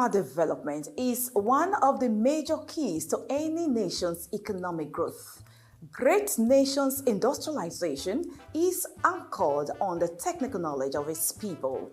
Super development is one of the major keys to any nation's economic growth. Great nations' industrialization is anchored on the technical knowledge of its people.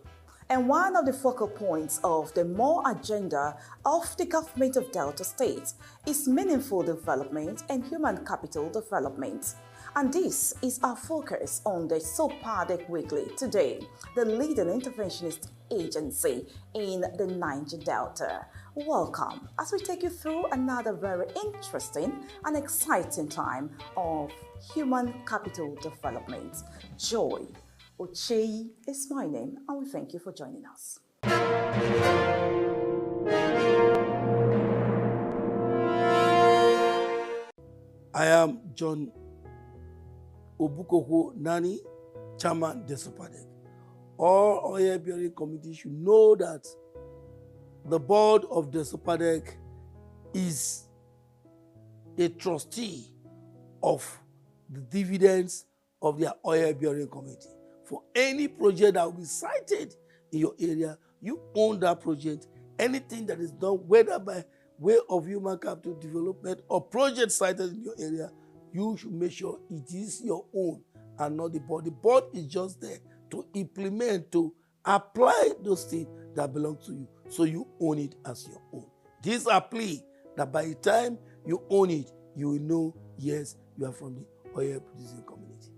And one of the focal points of the more agenda of the government of Delta State is meaningful development and human capital development. And this is our focus on the Dedopadec Weekly today, the leading interventionist agency in the Niger Delta. Welcome as we take you through another very interesting and exciting time of human capital development. Joy Ochei is my name, and we thank you for joining us. I am John Obukoko Nani, Chairman Dedopadec. All oil bearing committees should know that the board of Dedopadec is a trustee of the dividends of their oil bearing committee. For any project that will be cited in your area, you own that project. Anything that is done, whether by way of human capital development or project cited in your area, you should make sure it is your own and not the board. The board is just there to implement, to apply those things that belong to you, so you own it as your own. This is a plea that by the time you own it, you will know, yes, you are from the oil producing community.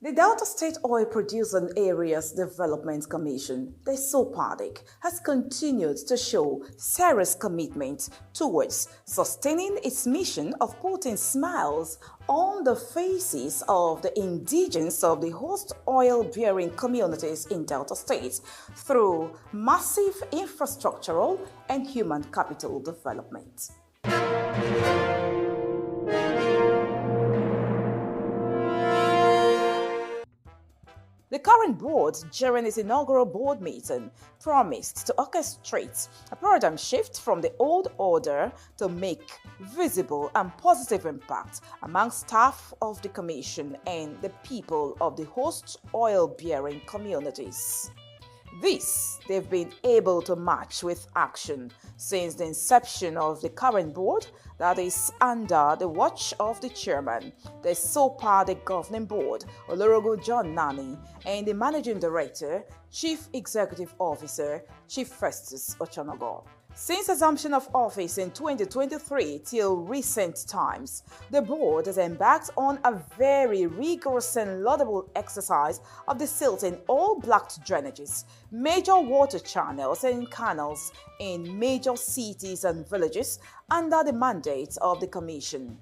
The Delta State Oil Producing Areas Development Commission, the Dedopadec, has continued to show serious commitment towards sustaining its mission of putting smiles on the faces of the indigenes of the host oil-bearing communities in Delta State through massive infrastructural and human capital development. The current board, during its inaugural board meeting, promised to orchestrate a paradigm shift from the old order to make visible and positive impact among staff of the Commission and the people of the host oil-bearing communities. This they've been able to match with action since the inception of the current board, that is under the watch of the chairman, the Dedopadec Governing Board, Olorogo John Nani, and the Managing Director, Chief Executive Officer, Chief Festus Ochonogo. Since assumption of office in 2023 till recent times, the board has embarked on a very rigorous and laudable exercise of desilting all blocked drainages, major water channels and canals in major cities and villages under the mandate of the Commission.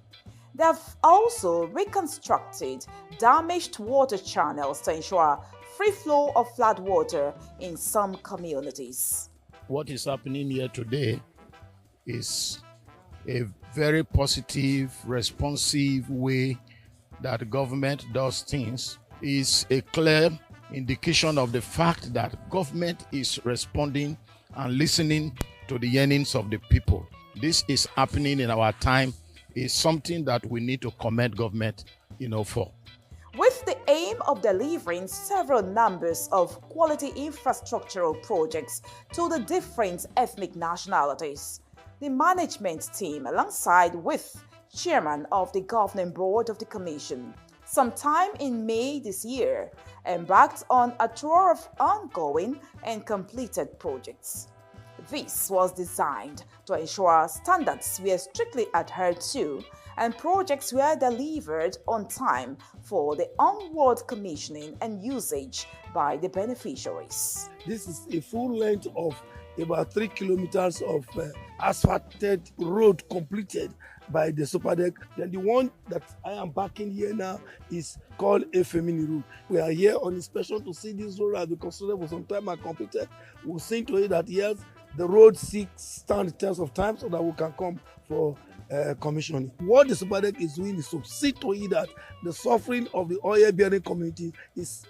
They have also reconstructed damaged water channels to ensure free flow of flood water in some communities. What is happening here today is a very positive, responsive way that the government does things. Is a clear indication of the fact that government is responding and listening to the yearnings of the people. This is happening in our time. Is something that we need to commend government, for. With the aim of delivering several numbers of quality infrastructural projects to the different ethnic nationalities, the management team, alongside with chairman of the governing board of the commission, sometime in May this year, embarked on a tour of ongoing and completed projects. This was designed to ensure standards were strictly adhered to and projects were delivered on time for the onward commissioning and usage by the beneficiaries. This is a full length of about 3 kilometers of asphalted road completed by the Dedopadec. Then the one that I am backing here now is called a Femini Road. We are here on inspection to see this road has been constructed for some time and completed. We'll see to it that yes, the road stand the test of time so that we can come for commissioning. What the Dedopadec is doing is to see to it that the suffering of the oil-bearing community is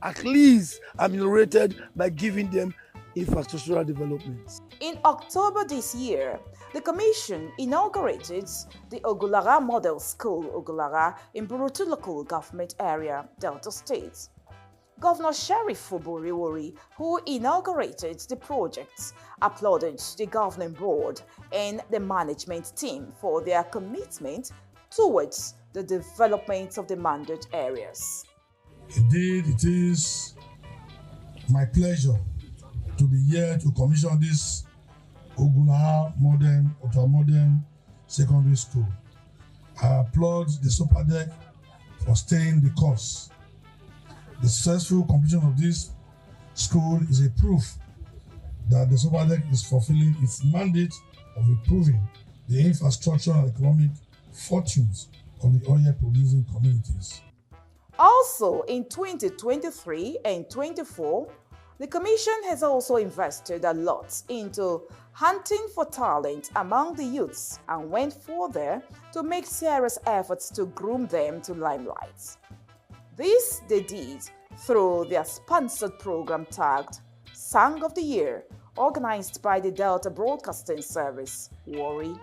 at least ameliorated by giving them infrastructural developments. In October this year, the Commission inaugurated the Ogulara Model School, Ogulara, in Burutu Local Government Area, Delta State. Governor Sheriff Fuburiwori, who inaugurated the project, applauded the governing board and the management team for their commitment towards the development of the mandate areas. Indeed, it is my pleasure to be here to commission this Ogulara Ultramodern Secondary School. I applaud the Dedopadec for staying the course. The successful completion of this school is a proof that the Dedopadec is fulfilling its mandate of improving the infrastructure and economic fortunes of the oil-producing communities. Also, in 2023 and 24, the Commission has also invested a lot into hunting for talent among the youths and went further to make serious efforts to groom them to limelight. This they did through their sponsored program tagged Song of the Year, organized by the Delta Broadcasting Service, Warri.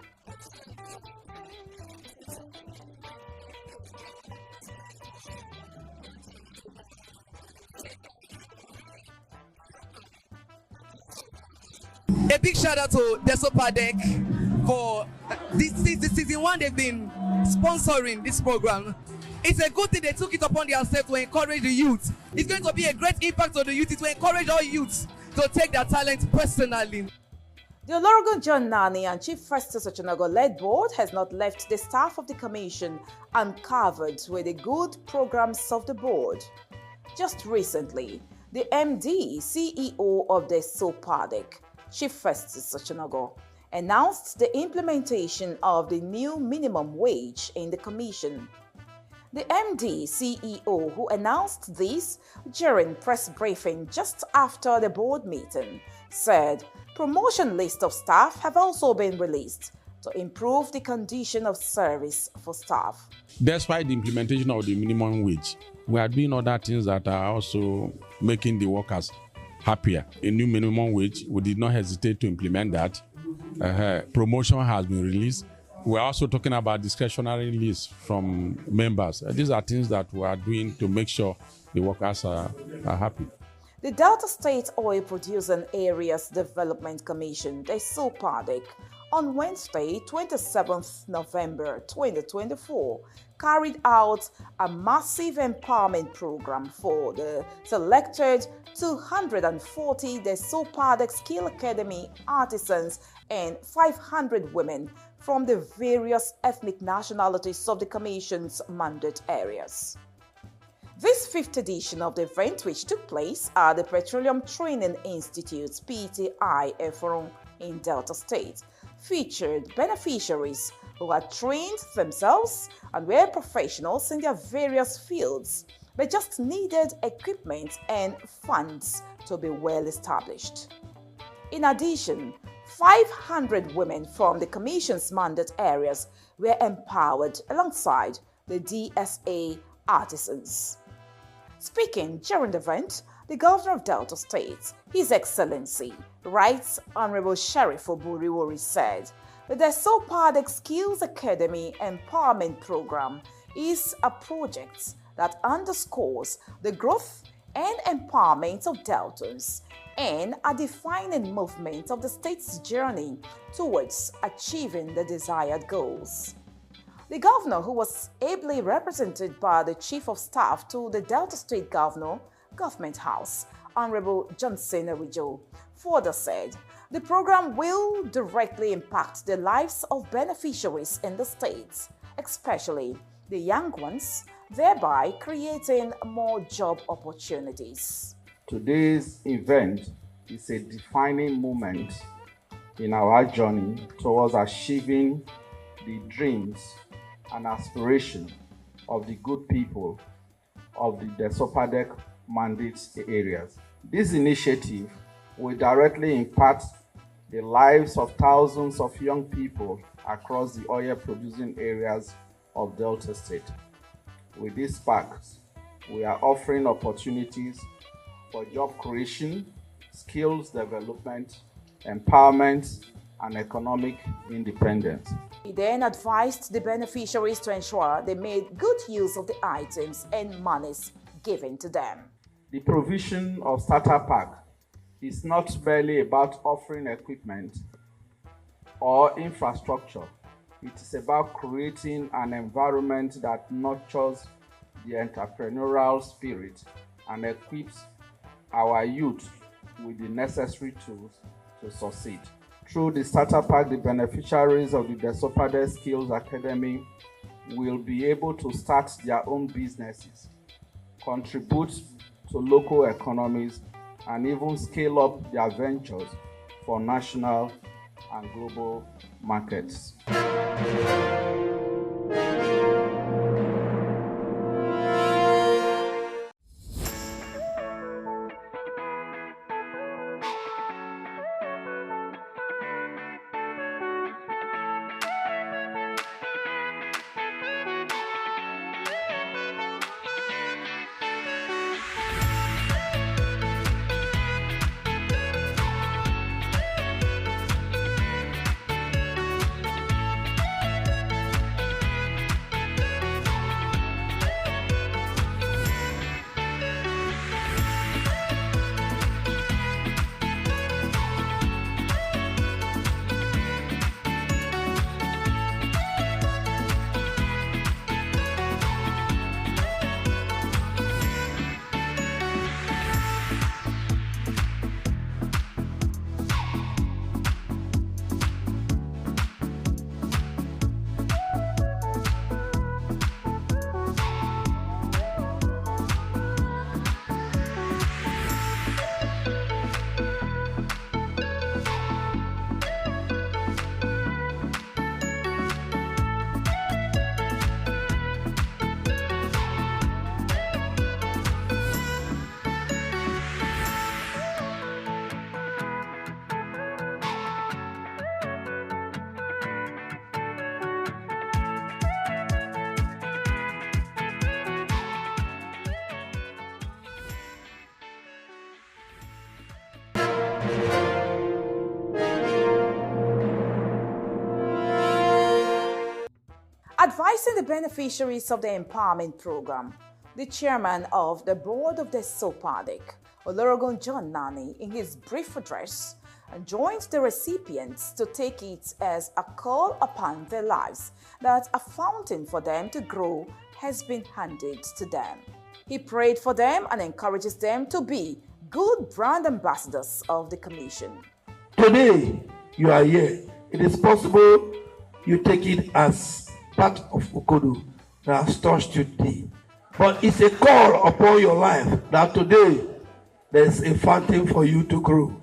A big shout out to Dedopadec for this season one. They've been sponsoring this program. It's a good thing they took it upon themselves to encourage the youth. It's going to be a great impact on the youth. It will encourage all youths to take their talent personally. The Olorogun John Nani and Chief Festus Ochonago-led board has not left the staff of the commission uncovered with the good programs of the board. Just recently, the MD, CEO of the Dedopadec, Chief Festus Ochonago, announced the implementation of the new minimum wage in the commission. The MD, CEO, who announced this during press briefing just after the board meeting, said promotion lists of staff have also been released to improve the condition of service for staff. Despite the implementation of the minimum wage, we are doing other things that are also making the workers happier. A new minimum wage, we did not hesitate to implement that. Promotion has been released. We're also talking about discretionary lists from members. These are things that we are doing to make sure the workers are happy. The Delta State Oil Producing Areas Development Commission, the Dedopadec, on Wednesday, 27th November 2024, carried out a massive empowerment program for the selected 240 Dedopadec Skill Academy artisans and 500 women from the various ethnic nationalities of the Commission's mandate areas. This fifth edition of the event, which took place at the Petroleum Training Institute (PTI) Eforon in Delta State, featured beneficiaries who had trained themselves and were professionals in their various fields, but just needed equipment and funds to be well established. In addition, 500 women from the Commission's mandate areas were empowered alongside the DSA artisans. Speaking during the event, the Governor of Delta State, His Excellency, Right Honorable Sheriff Fuburiwori, said that the Dedopadec Skills Academy Empowerment Program is a project that underscores the growth and empowerment of Deltans and a defining movement of the state's journey towards achieving the desired goals. The governor, who was ably represented by the Chief of Staff to the Delta State Governor, Government House, Honorable Johnson Arijo, further said the program will directly impact the lives of beneficiaries in the state, especially the young ones, thereby creating more job opportunities. Today's event is a defining moment in our journey towards achieving the dreams and aspiration of the good people of the Dedopadec mandate areas. This initiative will directly impact the lives of thousands of young people across the oil-producing areas of Delta State. With these packs, we are offering opportunities for job creation skills development, empowerment, and economic independence. He then advised the beneficiaries to ensure they made good use of the items and monies given to them. The provision of starter pack is not merely about offering equipment or infrastructure. It is about creating an environment that nurtures the entrepreneurial spirit and equips our youth with the necessary tools to succeed. Through the starter pack, the beneficiaries of the Dedopadec Skills Academy will be able to start their own businesses, contribute to local economies, and even scale up their ventures for national and global markets. Advising the beneficiaries of the empowerment program, the chairman of the board of Dedopadec, Olorogun John Nani, in his brief address, joined the recipients to take it as a call upon their lives that a fountain for them to grow has been handed to them. He prayed for them and encourages them to be good brand ambassadors of the commission. Today, you are here. It is possible you take it as part of Okodo that has touched you today. But it's a call upon your life that today there's a fountain for you to grow.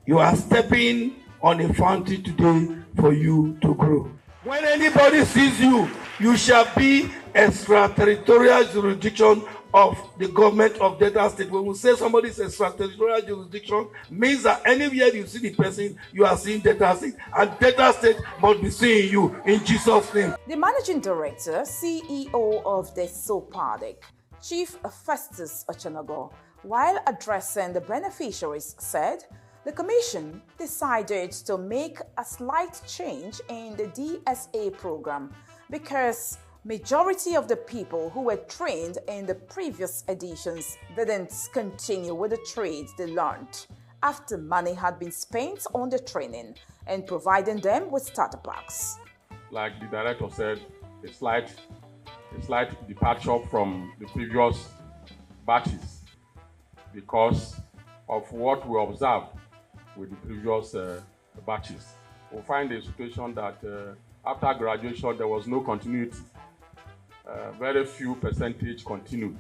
You are stepping on a fountain today for you to grow. When anybody sees you, you shall be extraterritorial jurisdiction of the government of Delta State. When we say somebody is extraterritorial jurisdiction, means that anywhere you see the person, you are seeing Delta State, and Delta State must be seeing you in Jesus' name. The managing director, CEO of Dedopadec, Chief Festus Ochanago, while addressing the beneficiaries, said the commission decided to make a slight change in the DSA program because majority of the people who were trained in the previous editions didn't continue with the trades they learned after money had been spent on the training and providing them with starter packs. Like the director said, a slight departure from the previous batches because of what we observed with the previous batches. We find a situation that after graduation there was no continuity. Very few percentage continued,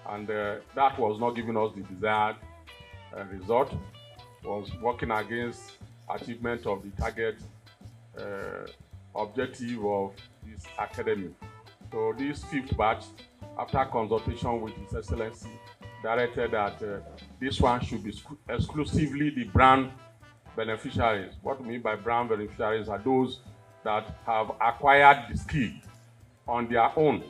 and that was not giving us the desired result. Was working against achievement of the target objective of this academy. So this fifth batch, after consultation with His Excellency, directed that this one should be exclusively the brand beneficiaries. What we mean by brand beneficiaries are those that have acquired the skill on their own.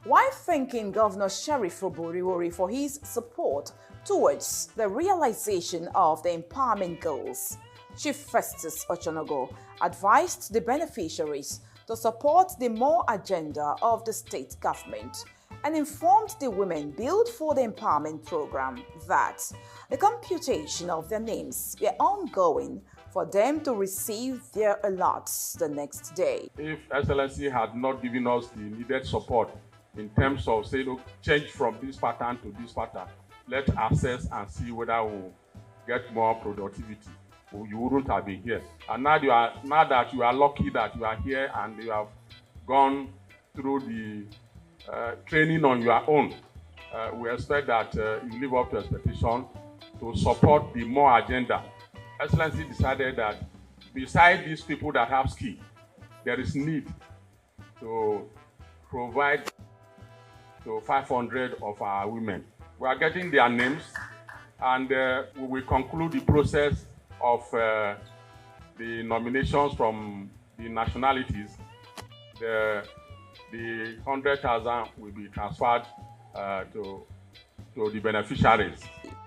While thanking Governor Sheriff Oboriwori for his support towards the realization of the empowerment goals. Chief Festus Ochonogo advised the beneficiaries to support the more agenda of the state government and informed the women billed for the empowerment program that the computation of their names were ongoing for them to receive their alerts the next day. If Excellency had not given us the needed support in terms of saying, oh, change from this pattern to this pattern, let's assess and see whether we'll get more productivity, you wouldn't have been here. And now that you are lucky that you are here and you have gone through the training on your own, we expect that you live up to expectation to support the more agenda. Excellency decided that beside these people that have skill, there is need to provide to 500 of our women. We are getting their names, and we will conclude the process of the nominations from the nationalities. The 100,000 will be transferred to the beneficiaries.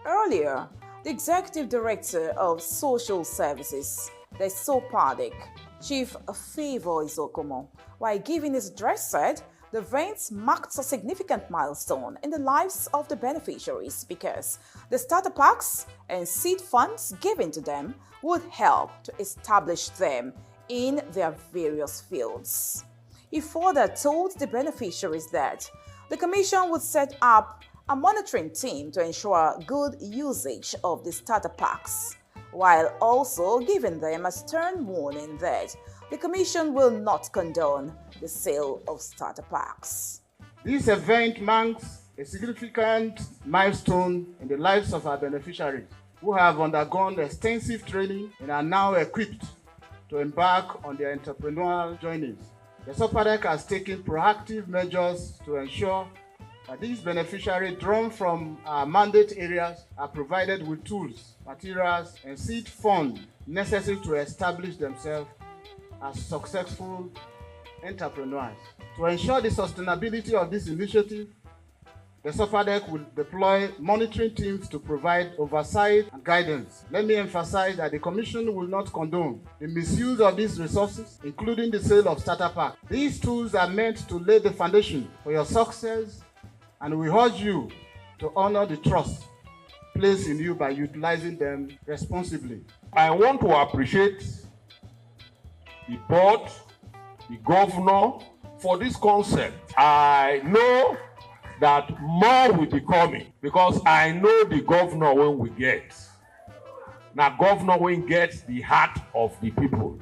Earlier, the Executive Director of Social Services, Dedopadec, Chief Favor Izokomo, while giving his address, said the event marked a significant milestone in the lives of the beneficiaries because the starter packs and seed funds given to them would help to establish them in their various fields. He further told the beneficiaries that the Commission would set up a monitoring team to ensure good usage of the starter packs, while also giving them a stern warning that the Commission will not condone the sale of starter packs. This event marks a significant milestone in the lives of our beneficiaries who have undergone extensive training and are now equipped to embark on their entrepreneurial journeys. The Dedopadec has taken proactive measures to ensure that these beneficiaries drawn from our mandate areas are provided with tools, materials, and seed funds necessary to establish themselves as successful entrepreneurs. To ensure the sustainability of this initiative, the Dedopadec will deploy monitoring teams to provide oversight and guidance. Let me emphasize that the Commission will not condone the misuse of these resources, including the sale of starter packs. These tools are meant to lay the foundation for your success, and we urge you to honor the trust placed in you by utilizing them responsibly. I want to appreciate the board, the governor for this concept. I know that more will be coming because I know the governor when we get. Now governor when gets the heart of the people.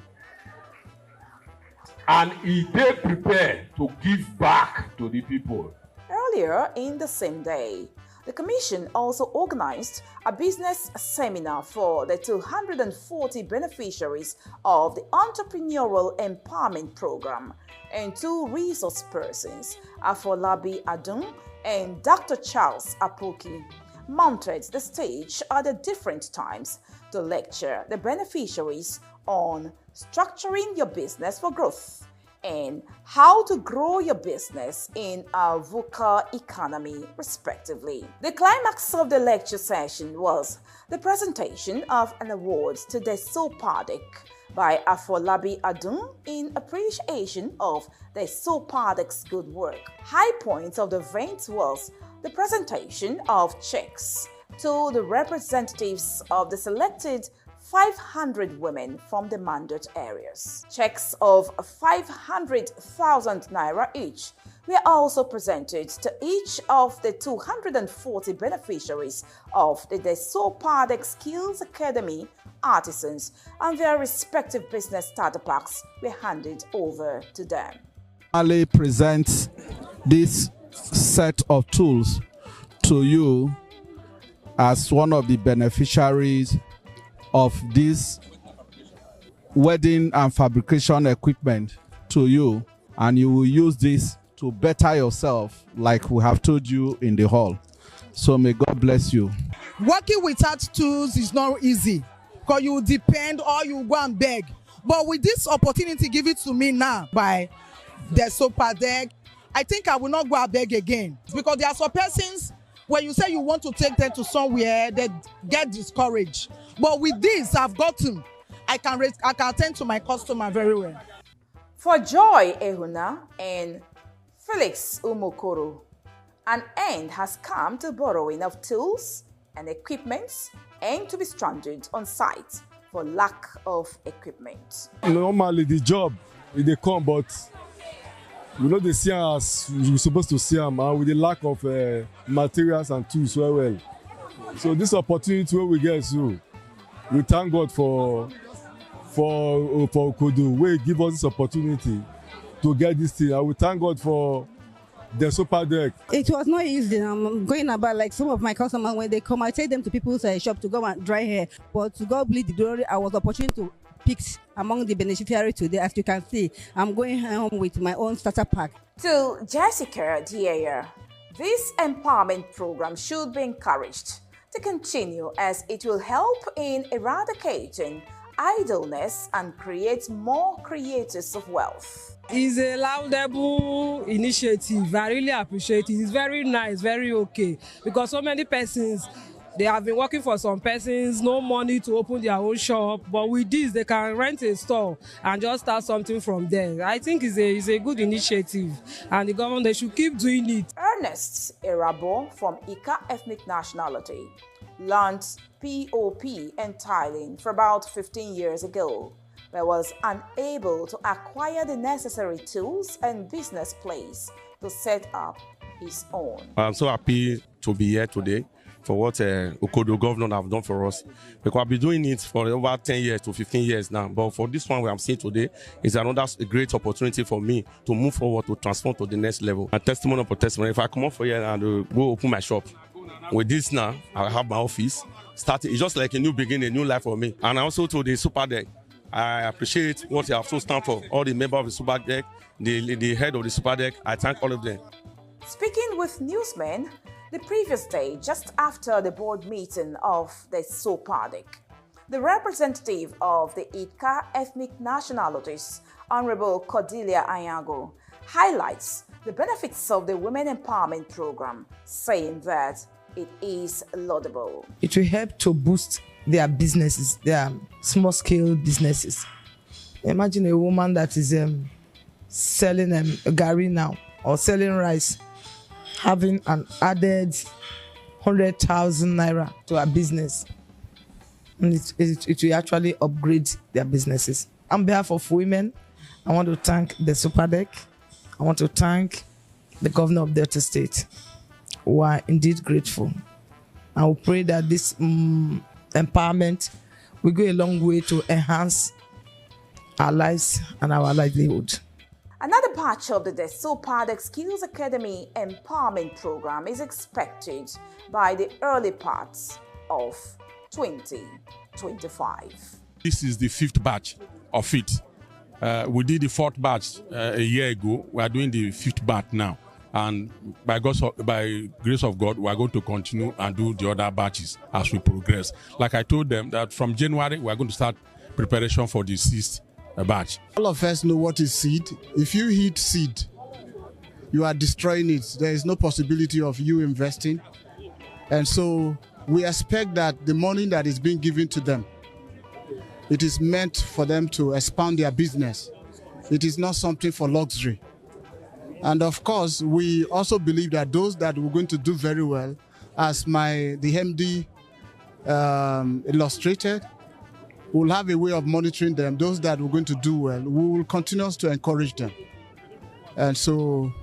And he dey prepared to give back to the people. Earlier in the same day, the Commission also organized a business seminar for the 240 beneficiaries of the Entrepreneurial Empowerment Program, and two resource persons, Afolabi Adun and Dr. Charles Apoki, mounted the stage at the different times to lecture the beneficiaries on structuring your business for growth and how to grow your business in a VUCA economy, respectively. The climax of the lecture session was the presentation of an award to Dedopadec by Afolabi Adun in appreciation of Dedopadec's good work. High point of the event was the presentation of checks to the representatives of the selected 500 women from the mandate areas. Checks of 500,000 naira each were also presented to each of the 240 beneficiaries of the Dedopadec Skills Academy artisans, and their respective business starter packs were handed over to them. Ali presents this set of tools to you as one of the beneficiaries of this wedding and fabrication equipment to you, and you will use this to better yourself like we have told you in the hall. So may God bless you. Working without tools is not easy because you depend or you go and beg. But with this opportunity given to me now by the Dedopadec, I think I will not go and beg again, because there are some persons when you say you want to take them to somewhere, they get discouraged. But with this, I've gotten, I can attend to my customer very well. For Joy Ehuna and Felix Umokoro, an end has come to borrowing of tools and equipment and to be stranded on site for lack of equipment. Normally the job, they come, but we know they see us, we're supposed to see them with the lack of materials and tools well. So this opportunity where we get through, we thank God for Kodo, where give us this opportunity to get this thing. And we thank God for Dedopadec. It was not easy. I'm going about like some of my customers when they come, I take them to people's shop to go and dry hair. But to God be the glory, I was opportunity to pick among the beneficiaries today. As you can see, I'm going home with my own starter pack. To Jessica Dier, this empowerment program should be encouraged to continue as it will help in eradicating idleness and create more creators of wealth. It's a laudable initiative. I really appreciate it. It's very nice, very okay. Because so many persons, they have been working for some persons, no money to open their own shop. But with this, they can rent a store and just start something from there. I think it's a good initiative. And the government, they should keep doing it. Ernest Erabo from Ika ethnic nationality learned POP and tiling for about 15 years ago, but was unable to acquire the necessary tools and business place to set up his own. I'm so happy to be here today for what Okodo governor have done for us, because I've been doing it for over 10 years to 15 years now. But for this one where I'm seeing today is another great opportunity for me to move forward, to transform to the next level. And testimony for testimony, if I come up for here and go open my shop, with this now, I have my office started. It's just like a new beginning, a new life for me. And also to the Dedopadec, I appreciate what you have so stand for. All the members of the Dedopadec, the head of the Dedopadec, I thank all of them. Speaking with newsmen, the previous day, just after the board meeting of the Dedopadec, the representative of the Ika ethnic nationalities, Honorable Cordelia Ayago, highlights the benefits of the Women Empowerment Program, saying that it is laudable. It will help to boost their businesses, their small-scale businesses. Imagine a woman that is selling gari now or selling rice, having an added 100,000 naira to her business. And it will actually upgrade their businesses. On behalf of women, I want to thank the Dedopadec. I want to thank the governor of Delta State, who are indeed grateful. I will pray that this empowerment will go a long way to enhance our lives and our livelihood. Another batch of the Dedopadec Skills Academy Empowerment Program is expected by the early parts of 2025. This is the 5th batch of it. We did the 4th batch a year ago. We are doing the 5th batch now. And by grace of God, we are going to continue and do the other batches as we progress. Like I told them that from January, we are going to start preparation for the 6th batch. All of us know what is seed. If you eat seed, you are destroying it. There is no possibility of you investing. And so we expect that the money that is being given to them, it is meant for them to expand their business. It is not something for luxury. And of course, we also believe that those that were going to do very well, as the MD illustrated, we'll have a way of monitoring them. Those that were going to do well, we will continue to encourage them. And so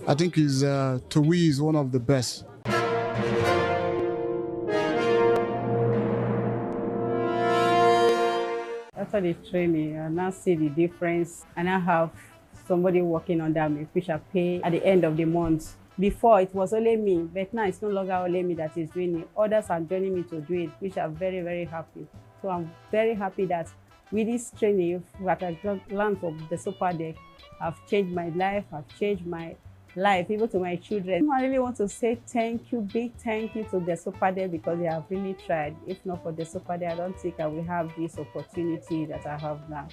I think Towi is one of the best. After the training, I now see the difference, and I have somebody working under me, which I pay at the end of the month. Before, it was only me, but now it's no longer only me that is doing it. Others are joining me to do it, which I'm very, very happy. So I'm very happy that with this training that I learned from the Dedopadec, I've changed my life, I've changed my life, even to my children. I really want to say thank you, big thank you to the Dedopadec, because they have really tried. If not for the Dedopadec, I don't think I will have this opportunity that I have now.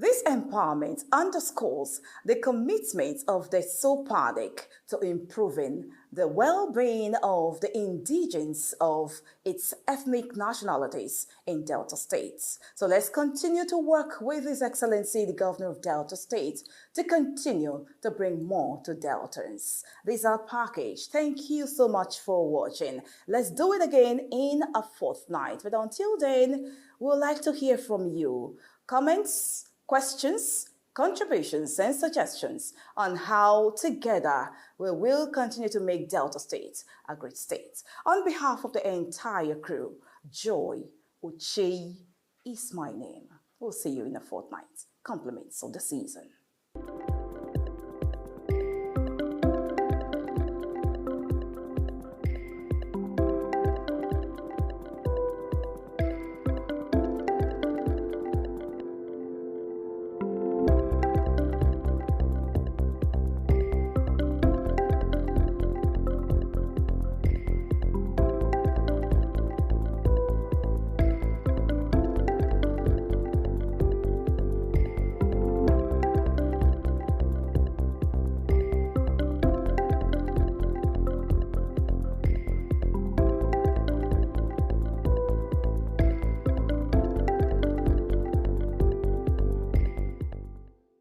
This empowerment underscores the commitment of Dedopadec to improving the well-being of the indigenes of its ethnic nationalities in Delta State. So let's continue to work with His Excellency, the Governor of Delta State, to continue to bring more to Deltans. This is our package. Thank you so much for watching. Let's do it again in a fortnight. But until then, we'd like to hear from you. Comments, questions, contributions, and suggestions on how together we will continue to make Delta State a great state. On behalf of the entire crew, Joy Uche is my name. We'll see you in a fortnight. Compliments of the season.